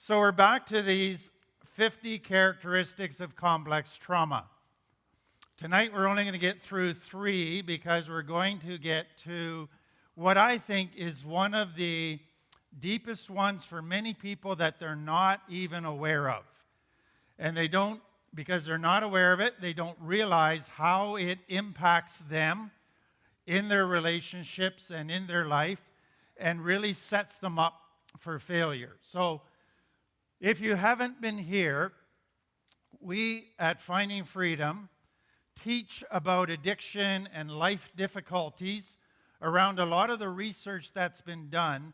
So we're back to these 50 characteristics of complex trauma. Tonight we're only going to get through 3 because we're going to get to what I think is one of the deepest ones for many people that they're not even aware of. And they don't, because they're not aware of it, they don't realize how it impacts them in their relationships and in their life and really sets them up for failure. So if you haven't been here, we at Finding Freedom teach about addiction and life difficulties around a lot of the research that's been done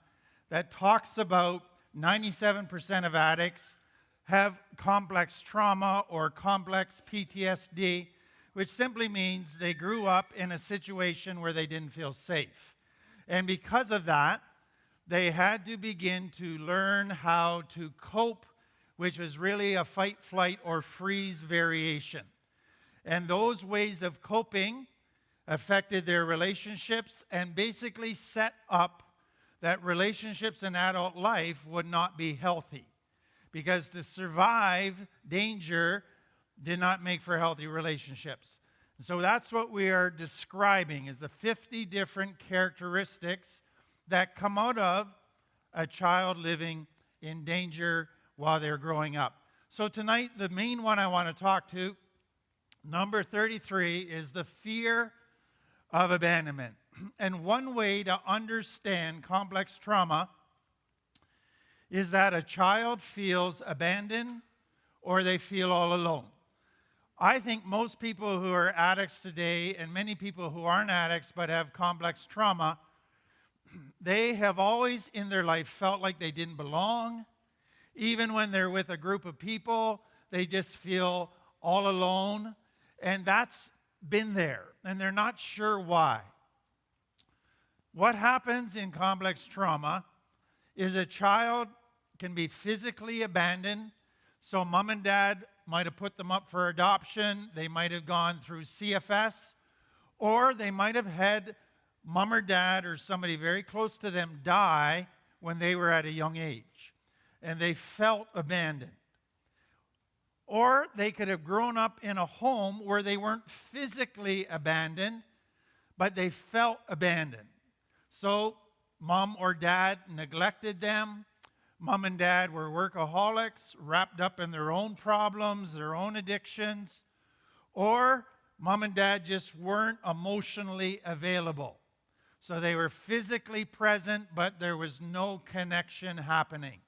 that talks about 97% of addicts have complex trauma or complex PTSD, which simply means they grew up in a situation where they didn't feel safe. And because of that, they had to begin to learn how to cope, which was really a fight, flight, or freeze variation. And those ways of coping affected their relationships and basically set up that relationships in adult life would not be healthy. Because to survive danger did not make for healthy relationships. So that's what we are describing is the 50 different characteristics that come out of a child living in danger while they're growing up. So tonight, the main one I want to talk to, number 33, is the fear of abandonment. And one way to understand complex trauma is that a child feels abandoned or they feel all alone. I think most people who are addicts today and many people who aren't addicts but have complex trauma, they have always in their life felt like they didn't belong. Even when they're with a group of people, they just feel all alone. And that's been there, and they're not sure why. What happens in complex trauma is a child can be physically abandoned. So mom and dad might have put them up for adoption. They might have gone through CFS, or they might have had mom or dad or somebody very close to them die when they were at a young age, and they felt abandoned. Or they could have grown up in a home where they weren't physically abandoned, but they felt abandoned. So mom or dad neglected them. Mom and dad were workaholics, wrapped up in their own problems, their own addictions. Or mom and dad just weren't emotionally available. So they were physically present, but there was no connection happening.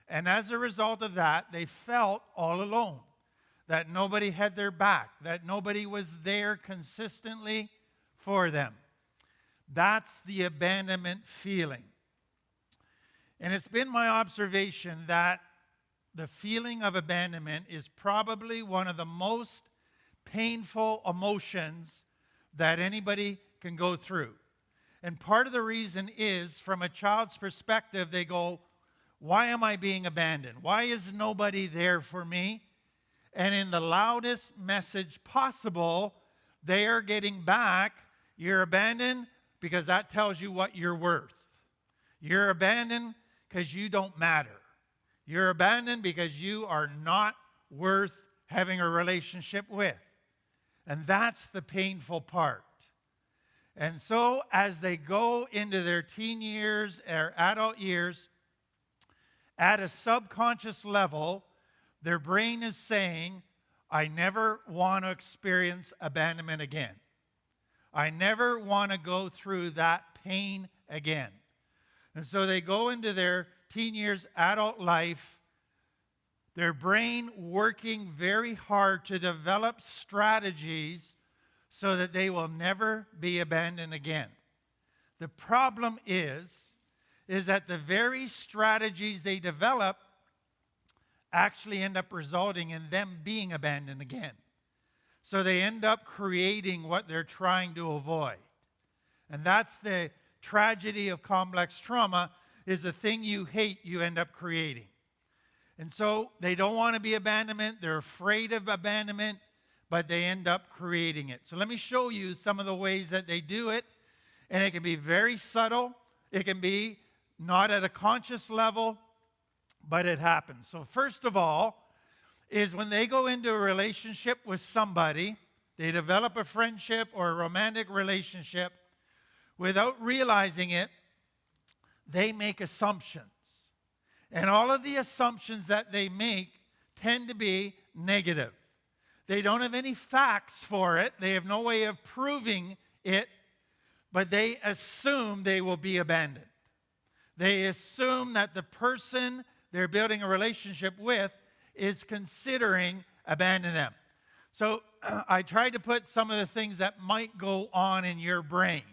And as a result of that, they felt all alone, that nobody had their back, that nobody was there consistently for them. That's the abandonment feeling. And it's been my observation that the feeling of abandonment is probably one of the most painful emotions that anybody can go through. And part of the reason is, from a child's perspective, they go, why am I being abandoned? Why is nobody there for me? And in the loudest message possible, they are getting back, you're abandoned because that tells you what you're worth. You're abandoned because you don't matter. You're abandoned because you are not worth having a relationship with. And that's the painful part. And so as they go into their teen years or adult years, at a subconscious level, their brain is saying, I never want to experience abandonment again. I never want to go through that pain again. And so they go into their teen years, adult life, their brain working very hard to develop strategies so that they will never be abandoned again. The problem is that the very strategies they develop actually end up resulting in them being abandoned again. So they end up creating what they're trying to avoid. And that's the tragedy of complex trauma, is the thing you hate you end up creating. And so they don't want to be abandonment, they're afraid of abandonment, but they end up creating it. So let me show you some of the ways that they do it. And it can be very subtle. It can be not at a conscious level. but it happens. So first of all is when they go into a relationship with somebody, they develop a friendship or a romantic relationship, without realizing it, they make assumptions. And all of the assumptions that they make tend to be negative. They don't have any facts for it. They have no way of proving it, but they assume they will be abandoned. They assume that the person they're building a relationship with is considering abandoning them. So I tried to put some of the things that might go on in your brain.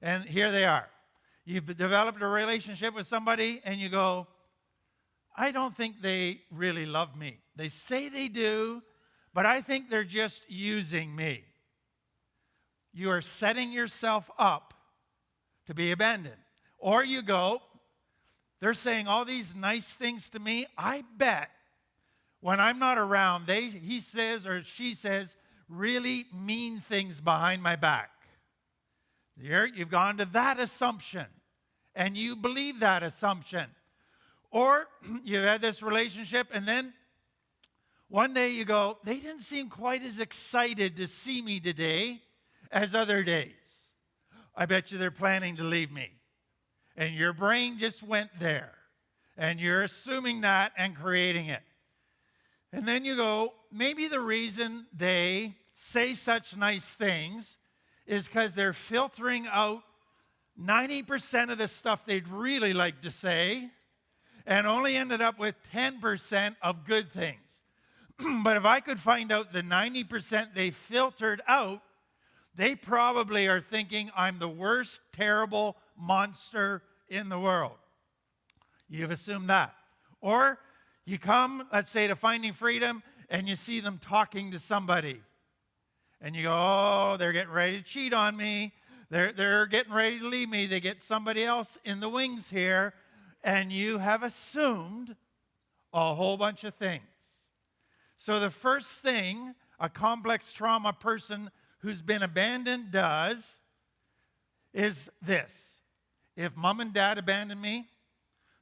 And here they are. You've developed a relationship with somebody and you go, I don't think they really love me. They say they do, but I think they're just using me. You are setting yourself up to be abandoned. Or you go, they're saying all these nice things to me. I bet when I'm not around, he says or she says really mean things behind my back. You've gone to that assumption, and you believe that assumption. Or you've had this relationship, and then one day you go, they didn't seem quite as excited to see me today as other days. I bet you they're planning to leave me. And your brain just went there. And you're assuming that and creating it. And then you go, maybe the reason they say such nice things is because they're filtering out 90% of the stuff they'd really like to say and only ended up with 10% of good things. But if I could find out the 90% they filtered out, they probably are thinking I'm the worst, terrible monster in the world. You've assumed that. Or you come, let's say, to Finding Freedom, and you see them talking to somebody. And you go, oh, they're getting ready to cheat on me. They're getting ready to leave me. They get somebody else in the wings here. And you have assumed a whole bunch of things. So the first thing a complex trauma person who's been abandoned does is this. If mom and dad abandon me,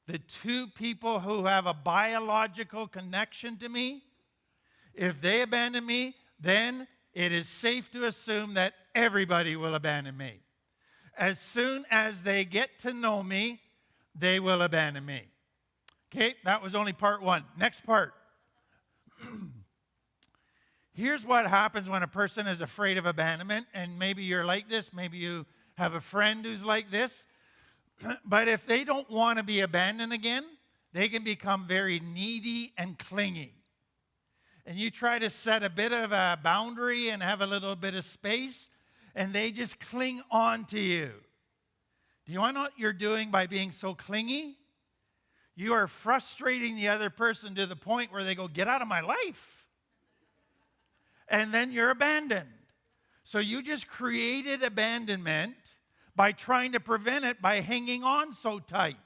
the two people who have a biological connection to me, if they abandon me, then it is safe to assume that everybody will abandon me. As soon as they get to know me, they will abandon me. Okay, that was only part one. Next part. Here's what happens when a person is afraid of abandonment, and maybe you're like this, maybe you have a friend who's like this, but if they don't want to be abandoned again, they can become very needy and clingy. And you try to set a bit of a boundary and have a little bit of space, and they just cling on to you. Do you know what you're doing by being so clingy? You are frustrating the other person to the point where they go, get out of my life. And then you're abandoned. So you just created abandonment by trying to prevent it by hanging on so tight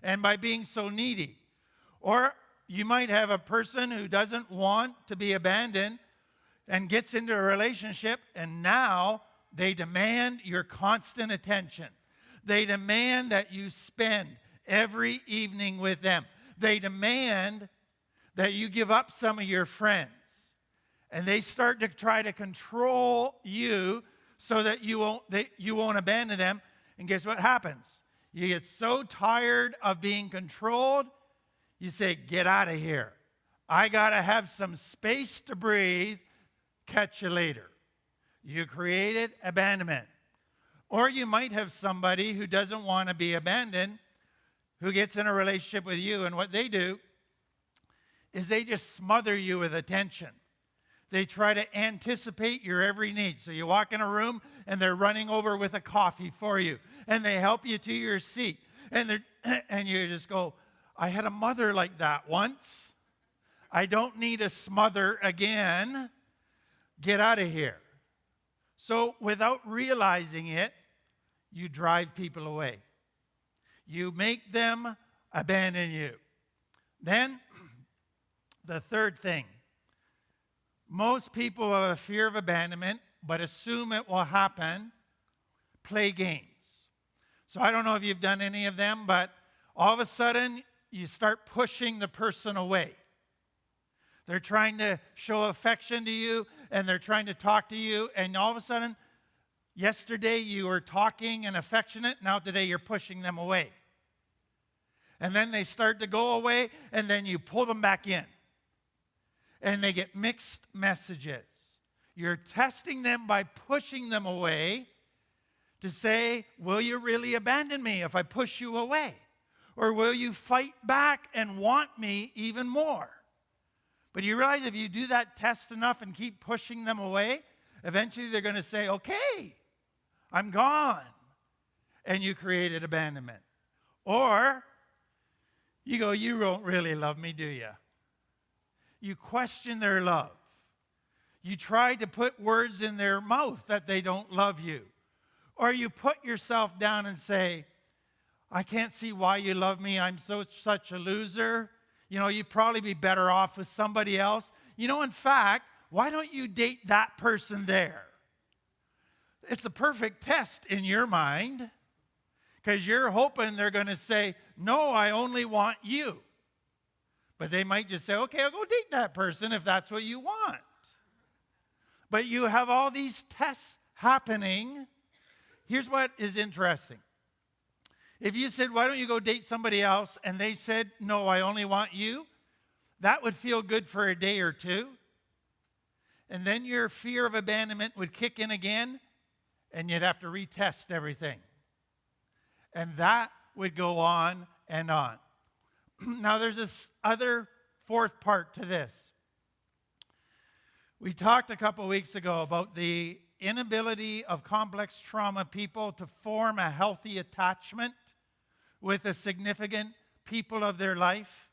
and by being so needy. Or you might have a person who doesn't want to be abandoned and gets into a relationship, and now they demand your constant attention. They demand that you spend every evening with them. They demand that you give up some of your friends. And they start to try to control you so that you won't abandon them. And guess what happens? You get so tired of being controlled, you say, get out of here. I got to have some space to breathe. Catch you later. You created abandonment. Or you might have somebody who doesn't want to be abandoned, who gets in a relationship with you, and what they do is they just smother you with attention. They try to anticipate your every need. So you walk in a room, and they're running over with a coffee for you, and they help you to your seat. And you just go, I had a mother like that once. I don't need a smother again. Get out of here. So without realizing it, you drive people away. You make them abandon you. Then, the third thing. Most people have a fear of abandonment, but assume it will happen. Play games. So I don't know if you've done any of them, but all of a sudden, you start pushing the person away. They're trying to show affection to you, and they're trying to talk to you, and all of a sudden, yesterday you were talking and affectionate, now today you're pushing them away. And then they start to go away, and then you pull them back in. And they get mixed messages. You're testing them by pushing them away to say, will you really abandon me if I push you away? Or will you fight back and want me even more? But you realize if you do that test enough and keep pushing them away, eventually they're going to say, okay, I'm gone. And you created abandonment. Or you go, you don't really love me, do you? You question their love. You try to put words in their mouth that they don't love you. Or you put yourself down and say, I can't see why you love me. I'm such a loser. You know, you'd probably be better off with somebody else. You know, in fact, why don't you date that person there? It's a perfect test in your mind because you're hoping they're going to say, no, I only want you. But they might just say, okay, I'll go date that person if that's what you want. But you have all these tests happening. Here's what is interesting. If you said, why don't you go date somebody else? And they said, no, I only want you. That would feel good for a day or two. And then your fear of abandonment would kick in again. And you'd have to retest everything. And that would go on and on. Now there's this other fourth part to this. We talked a couple weeks ago about the inability of complex trauma people to form a healthy attachment with a significant people of their life.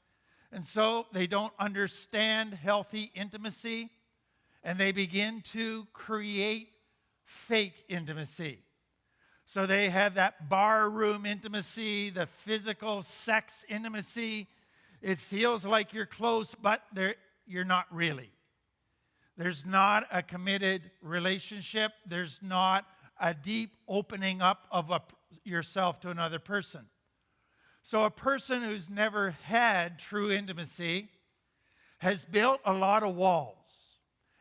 And so they don't understand healthy intimacy, and they begin to create fake intimacy. So they have that barroom intimacy, the physical sex intimacy. It feels like you're close, but you're not really. There's not a committed relationship. There's not a deep opening up of yourself to another person. So a person who's never had true intimacy has built a lot of walls,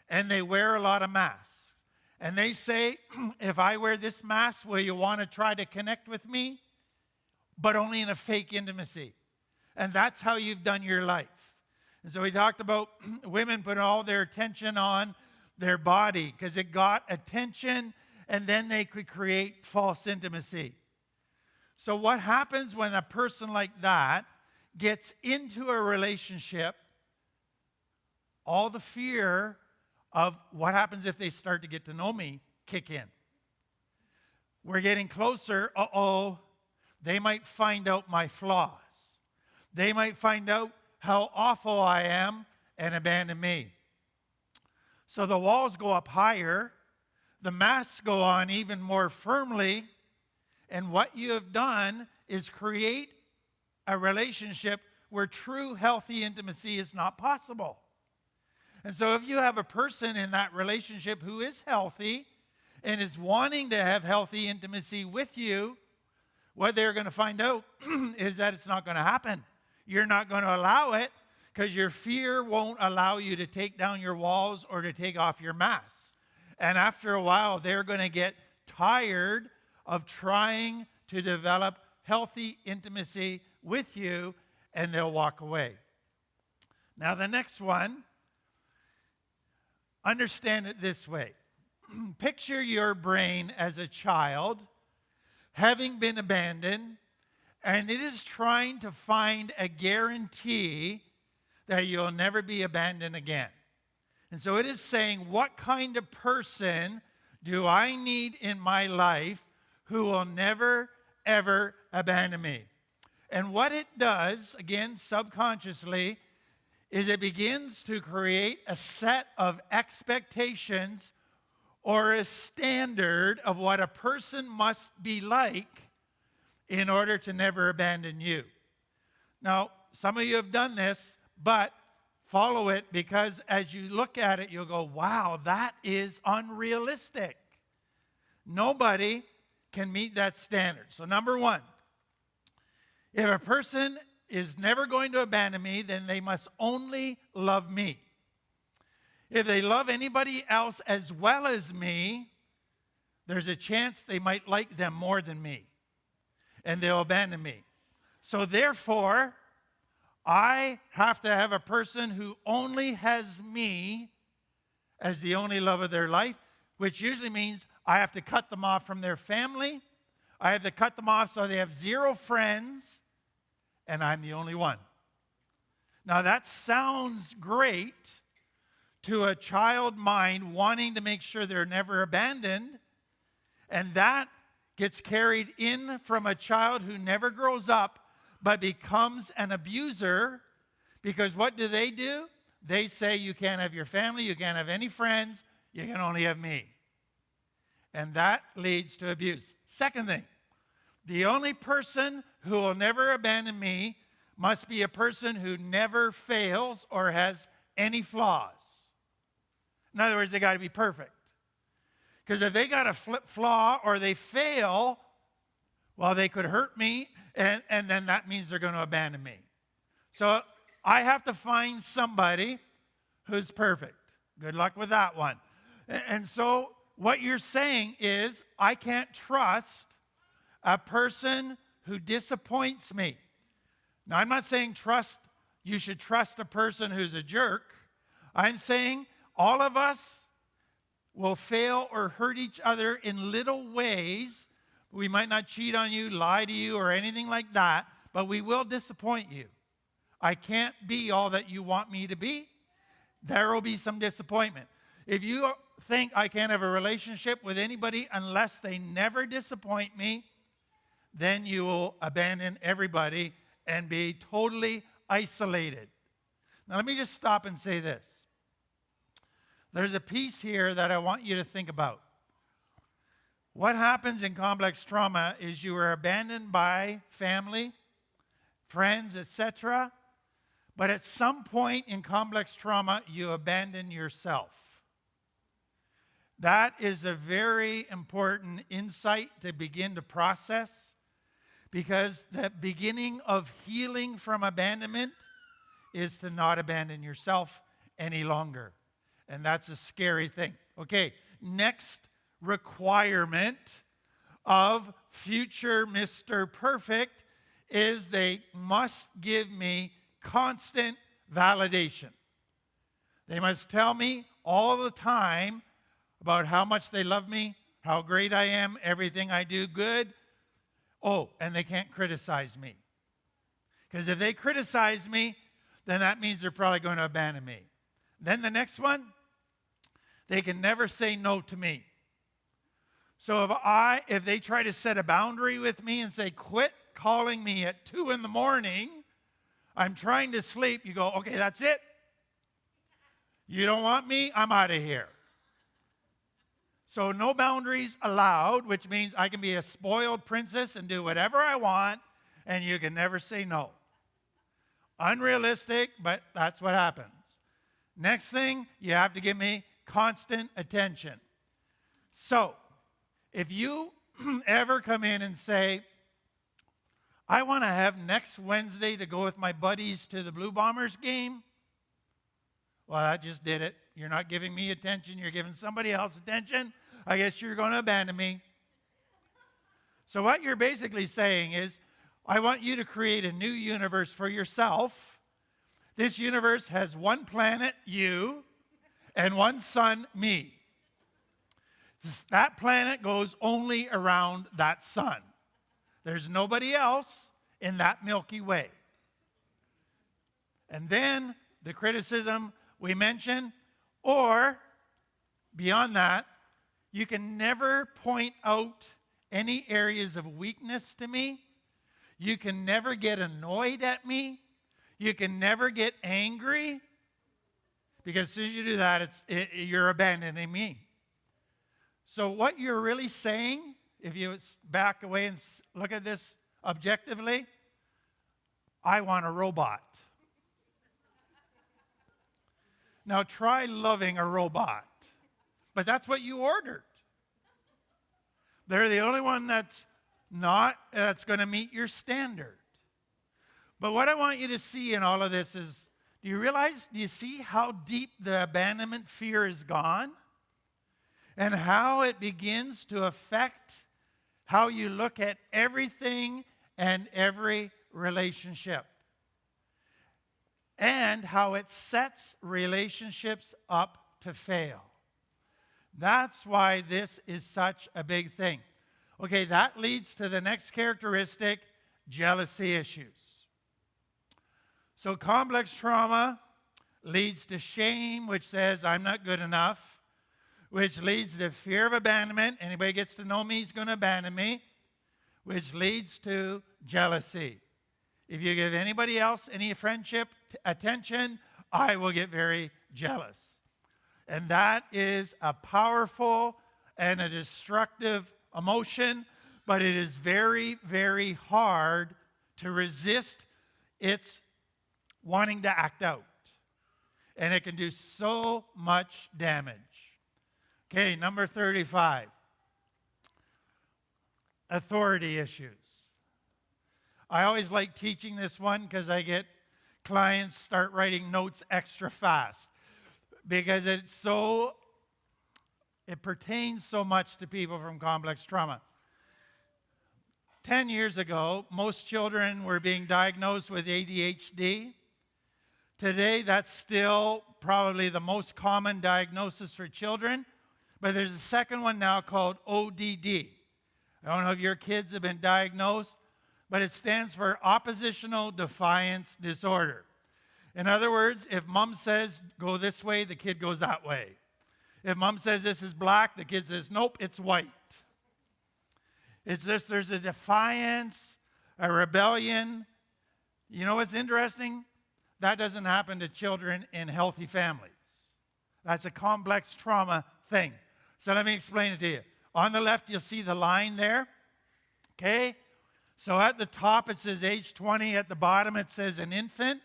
and they wear a lot of masks. And they say, if I wear this mask, will you want to try to connect with me? But only in a fake intimacy. And that's how you've done your life. And so we talked about women putting all their attention on their body because it got attention, and then they could create false intimacy. So what happens when a person like that gets into a relationship? All the fear of what happens if they start to get to know me kick in. We're getting closer. Uh-oh, they might find out my flaws. They might find out how awful I am and abandon me. So the walls go up higher. The masks go on even more firmly. And what you have done is create a relationship where true healthy intimacy is not possible. And so if you have a person in that relationship who is healthy and is wanting to have healthy intimacy with you, what they're going to find out is that it's not going to happen. You're not going to allow it because your fear won't allow you to take down your walls or to take off your masks. And after a while, they're going to get tired of trying to develop healthy intimacy with you, and they'll walk away. Now, the next one, understand it this way. Picture your brain as a child having been abandoned, and it is trying to find a guarantee that you'll never be abandoned again. And so it is saying, what kind of person do I need in my life who will never, ever abandon me? And what it does, again, subconsciously, is it begins to create a set of expectations or a standard of what a person must be like in order to never abandon you. Now, some of you have done this, but follow it, because as you look at it, you'll go, wow, that is unrealistic. Nobody can meet that standard. So number one, if a person is never going to abandon me, then they must only love me. If they love anybody else as well as me, there's a chance they might like them more than me, and they'll abandon me. So therefore, I have to have a person who only has me as the only love of their life, which usually means I have to cut them off from their family. I have to cut them off so they have 0 friends, and I'm the only one. Now that sounds great to a child mind wanting to make sure they're never abandoned, and that gets carried in from a child who never grows up but becomes an abuser, because what do? They say you can't have your family, you can't have any friends, you can only have me. And that leads to abuse. Second thing, the only person who will never abandon me must be a person who never fails or has any flaws. In other words, they got to be perfect. Because if they got a flaw or they fail, well, they could hurt me, and then that means they're going to abandon me. So I have to find somebody who's perfect. Good luck with that one. And so what you're saying is, I can't trust a person who disappoints me. Now, I'm not saying you should trust a person who's a jerk. I'm saying all of us will fail or hurt each other in little ways. We might not cheat on you, lie to you, or anything like that, but we will disappoint you. I can't be all that you want me to be. There will be some disappointment. If you think I can't have a relationship with anybody unless they never disappoint me, then you will abandon everybody and be totally isolated. Now let me just stop and say this. There's a piece here that I want you to think about. What happens in complex trauma is you are abandoned by family, friends, etc. But at some point in complex trauma, you abandon yourself. That is a very important insight to begin to process, because the beginning of healing from abandonment is to not abandon yourself any longer. And that's a scary thing. Okay, next requirement of future Mr. Perfect is they must give me constant validation. They must tell me all the time about how much they love me, how great I am, everything I do good. Oh, and they can't criticize me. Because if they criticize me, then that means they're probably going to abandon me. Then the next one, they can never say no to me. So if they try to set a boundary with me and say, quit calling me at 2 in the morning, I'm trying to sleep, you go, okay, that's it. You don't want me, I'm out of here. So no boundaries allowed, which means I can be a spoiled princess and do whatever I want, and you can never say no. Unrealistic, but that's what happens. Next thing, you have to give me constant attention. So, if you ever come in and say, I want to have next Wednesday to go with my buddies to the Blue Bombers game, well, I just did it. You're not giving me attention. You're giving somebody else attention. I guess you're going to abandon me. So what you're basically saying is, I want you to create a new universe for yourself. This universe has one planet, you, and one sun, me. That planet goes only around that sun. There's nobody else in that Milky Way. And then the criticism we mentioned, or beyond that, you can never point out any areas of weakness to me. You can never get annoyed at me. You can never get angry. Because as soon as you do that, you're abandoning me. So what you're really saying, if you back away and look at this objectively, I want a robot. Now try loving a robot. But that's what you ordered. They're the only one that's going to meet your standard. But what I want you to see in all of this is, do you see how deep the abandonment fear is gone? And how it begins to affect how you look at everything and every relationship. And how it sets relationships up to fail. That's why this is such a big thing. Okay, that leads to the next characteristic, jealousy issues. So complex trauma leads to shame, which says, I'm not good enough, which leads to fear of abandonment. Anybody gets to know me is going to abandon me, which leads to jealousy. If you give anybody else any friendship, attention, I will get very jealous. And that is a powerful and a destructive emotion, but it is very, very hard to resist its wanting to act out. And it can do so much damage. Okay, number 35. Authority issues. I always like teaching this one because I get clients start writing notes extra fast because it pertains so much to people from complex trauma. 10 years ago, most children were being diagnosed with ADHD. Today, that's still probably the most common diagnosis for children, but there's a second one now called ODD. I don't know if your kids have been diagnosed, but it stands for Oppositional Defiance Disorder. In other words, if mom says, go this way, the kid goes that way. If mom says this is black, the kid says, nope, it's white. It's just, there's a defiance, a rebellion. You know what's interesting? That doesn't happen to children in healthy families. That's a complex trauma thing. So let me explain it to you. On the left, you'll see the line there. Okay? So at the top, it says age 20. At the bottom, it says an infant.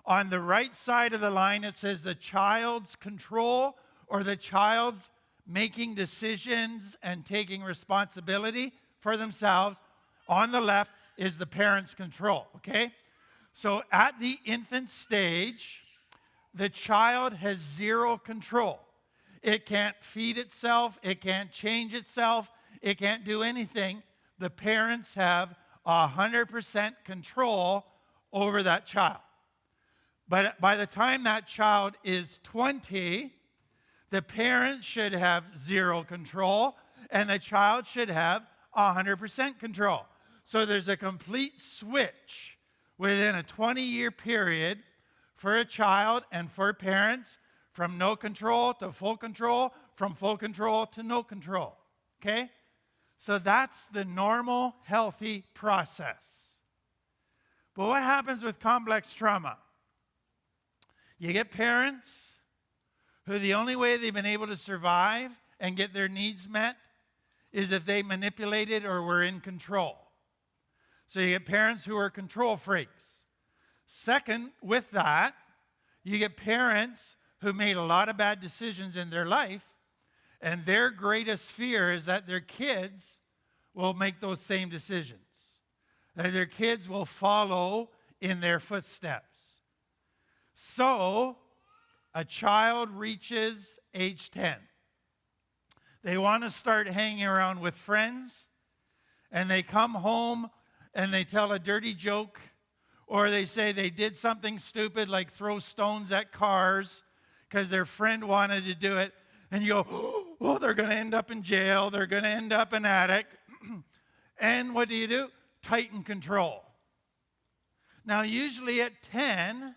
On the right side of the line, it says the child's control or the child's making decisions and taking responsibility for themselves. On the left is the parent's control, okay? So at the infant stage, the child has zero control. It can't feed itself. It can't change itself. It can't do anything. The parents have 100% control over that child. But by the time that child is 20, the parent should have zero control, and the child should have 100% control. So there's a complete switch within a 20-year period for a child and for parents from no control to full control, from full control to no control. Okay? So that's the normal, healthy process. But what happens with complex trauma? You get parents who the only way they've been able to survive and get their needs met is if they manipulated or were in control. So you get parents who are control freaks. Second, with that, you get parents who made a lot of bad decisions in their life, and their greatest fear is that their kids will make those same decisions, that their kids will follow in their footsteps. So, a child reaches age 10. They want to start hanging around with friends, and they come home and they tell a dirty joke, or they say they did something stupid like throw stones at cars because their friend wanted to do it, and you go, oh, they're going to end up in jail, they're going to end up an addict. And what do? Tighten control. Now, usually at 10,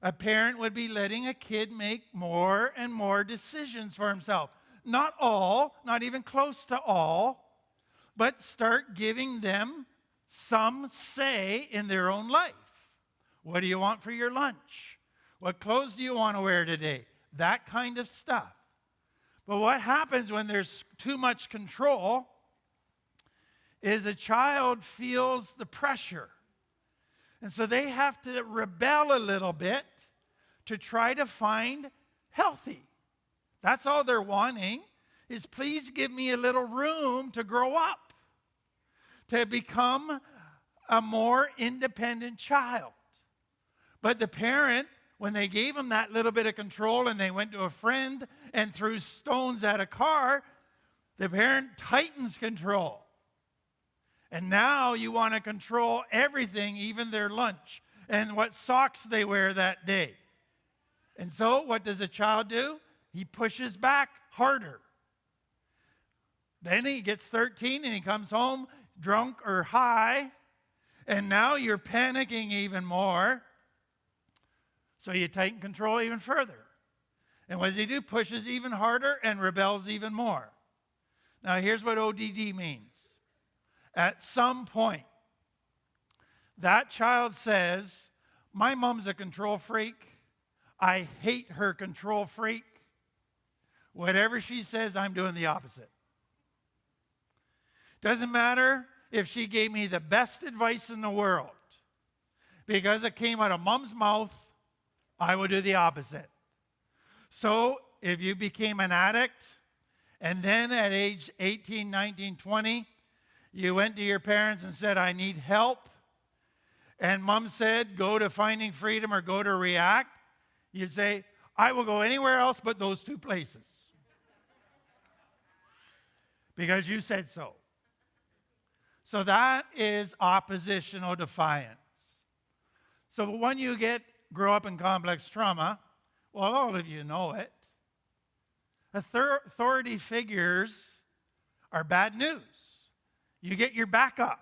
a parent would be letting a kid make more and more decisions for himself. Not all, not even close to all, but start giving them some say in their own life. What do you want for your lunch? What clothes do you want to wear today? That kind of stuff. But what happens when there's too much control is a child feels the pressure. And so they have to rebel a little bit to try to find healthy. That's all they're wanting is please give me a little room to grow up, to become a more independent child. But the parent, when they gave him that little bit of control and they went to a friend and threw stones at a car, the parent tightens control. And now you want to control everything, even their lunch and what socks they wear that day. And so what does a child do? He pushes back harder. Then he gets 13 and he comes home drunk or high. And now you're panicking even more. So you tighten control even further. And what does he do? Pushes even harder and rebels even more. Now here's what ODD means. At some point, that child says, my mom's a control freak. I hate her control freak. Whatever she says, I'm doing the opposite. Doesn't matter if she gave me the best advice in the world. Because it came out of mom's mouth, I would do the opposite. So if you became an addict, and then at age 18, 19, 20, you went to your parents and said, I need help, and mom said, go to Finding Freedom or go to React, you say, I will go anywhere else but those two places. Because you said so. So that is oppositional defiance. So when you grow up in complex trauma, well, all of you know it. Authority figures are bad news. You get your back up.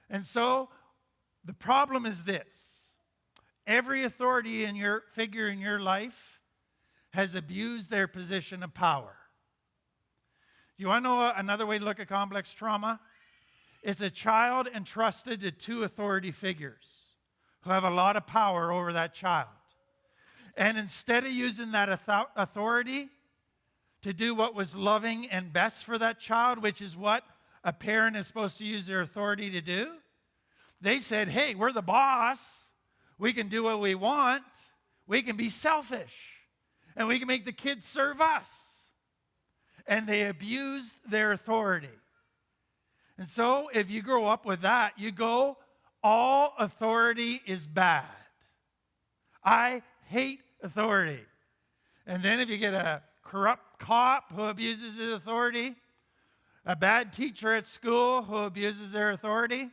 And so the problem is this. Every authority figure in your life has abused their position of power. You want to know another way to look at complex trauma? It's a child entrusted to two authority figures who have a lot of power over that child. And instead of using that authority to do what was loving and best for that child, which is what a parent is supposed to use their authority to do, they said, hey, we're the boss. We can do what we want. We can be selfish. And we can make the kids serve us. And they abused their authority. And so if you grow up with that, you go, all authority is bad. I hate authority. And then if you get a corrupt cop who abuses his authority, a bad teacher at school who abuses their authority,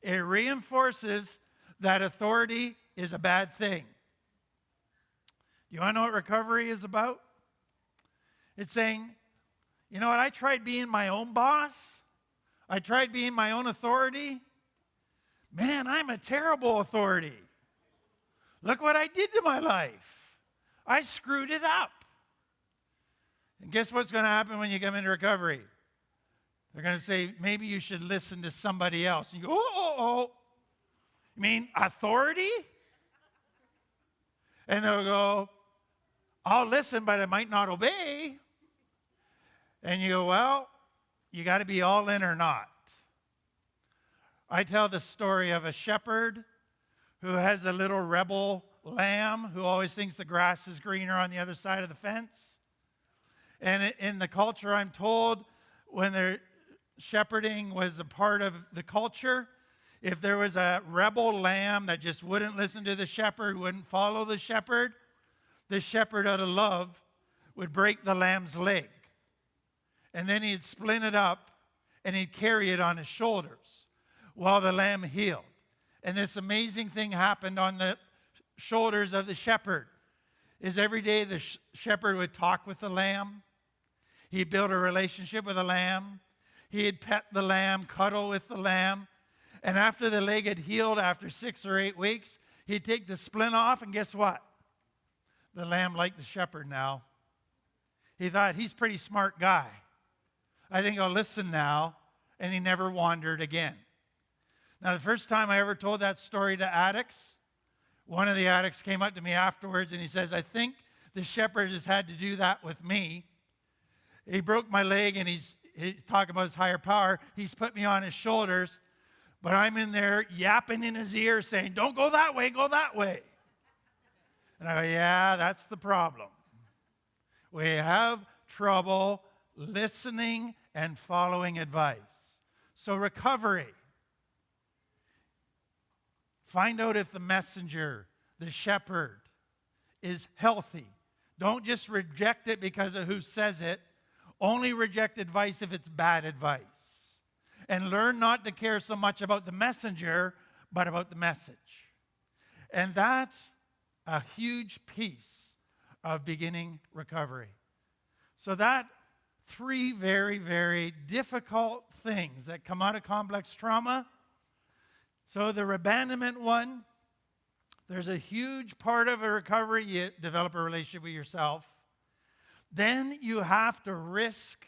it reinforces that authority is a bad thing. You want to know what recovery is about? It's saying, you know what, I tried being my own boss. I tried being my own authority. Man, I'm a terrible authority. Look what I did to my life. I screwed it up. And guess what's going to happen when you come into recovery? They're going to say, maybe you should listen to somebody else. And you go, oh. You mean authority? And they'll go, I'll listen, but I might not obey. And you go, well, you got to be all in or not. I tell the story of a shepherd who has a little rebel lamb who always thinks the grass is greener on the other side of the fence. And in the culture, I'm told, when they're shepherding was a part of the culture, if there was a rebel lamb that just wouldn't listen to the shepherd, wouldn't follow the shepherd out of love would break the lamb's leg. And then he'd splint it up and he'd carry it on his shoulders while the lamb healed. And this amazing thing happened on the shoulders of the shepherd. Is every day the shepherd would talk with the lamb. He'd build a relationship with the lamb. He'd pet the lamb, cuddle with the lamb. And after the leg had healed, after 6 or 8 weeks, he'd take the splint off, and guess what? The lamb liked the shepherd now. He thought, he's a pretty smart guy. I think I'll listen now. And he never wandered again. Now, the first time I ever told that story to addicts, one of the addicts came up to me afterwards and he says, I think the shepherd has had to do that with me. He broke my leg and he's talking about his higher power. He's put me on his shoulders, but I'm in there yapping in his ear saying, don't go that way, go that way. And I go, yeah, that's the problem. We have trouble listening and following advice. So recovery. Find out if the messenger, the shepherd, is healthy. Don't just reject it because of who says it. Only reject advice if it's bad advice. And learn not to care so much about the messenger, but about the message. And that's a huge piece of beginning recovery. So that 3 very, very difficult things that come out of complex trauma. So the abandonment one, there's a huge part of a recovery. You develop a relationship with yourself. Then you have to risk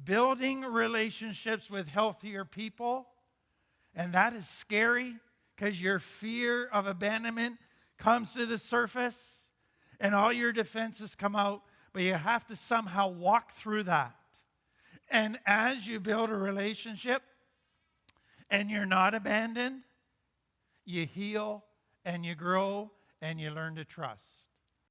building relationships with healthier people. And that is scary because your fear of abandonment comes to the surface and all your defenses come out. But you have to somehow walk through that. And as you build a relationship and you're not abandoned, you heal and you grow and you learn to trust.